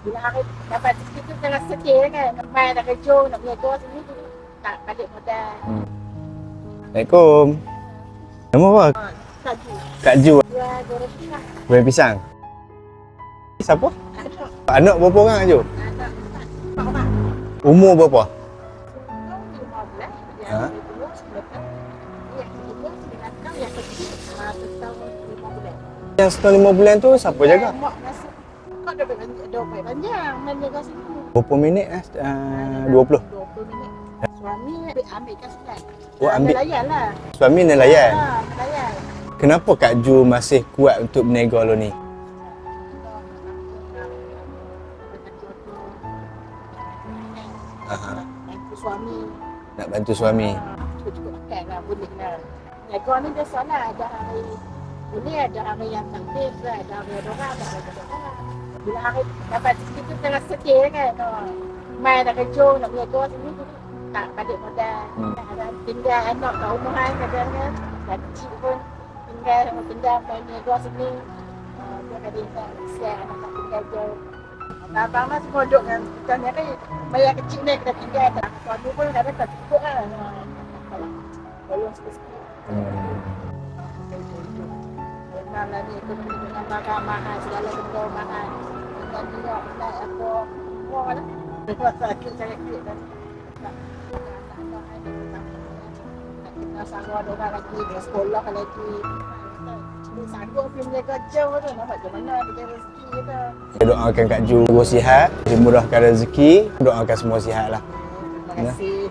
Bila hari dapat rezeki tu tengah sedih kan. Main nak kerja, nak berniaga sini tu tak balik modal. Assalamualaikum. Nama apa? Kaju. Kak Ju. Jual goreng pisang. Goreng pisang. Siapa? Anak. Anak berapa orang Kak Ju? Anak. Pak orang. Umur berapa? Tahun 15. Yang Ha? kedua 9 tahun. Yang kedua 9 tahun. Yang ketiga tahun 5 bulan. Yang setahun 5 bulan tu siapa jaga? Mak rasa kau dah baik panjang main jaga sini. Berapa minit 20. 20 minit. Suami ambil kasihan. Oh, ambil. Layan lah. Suami nelayan. Layan. Kenapa Kak Ju masih kuat untuk berniaga lo ni? Aha. Bantu suami. Nak bantu suami. Cukup makan lah, boleh lah. Niaga ni biasalah, ada hari boleh, ada hari yang takdir, ada hari ada orang, ada hari ada orang. Bila hari dapat rezeki tu tengah sedih kan. Main nak kerja, nak berniaga sini tu tak balik modal. Ada tinggal anak kat rumah kadang kan. Dah kecil pun tinggal main berniaga sini. Dia kadang-kadang siap anak tak tinggal jauh. Abang mas semua duduk kan. Kita ni kan bayar kecil ni kita tinggal. Suami pun kadang tak cukup lah. Tolong sikit-sikit. Memanglah ni ekonomi dengan barang mahal, segala benda mahal. Dan juga naik apa, semua lah. Memang sakit saya klik tadi. Anak-anak ni nak kena sanggup ada orang lagi, dia sekolah lagi. Dia sanggup pergi menjaga jauh tu, nak macam mana dia rezeki kita. Saya doakan Kak Ju sihat, dimurahkan rezeki, doakan semua sihat lah. Terima kasih.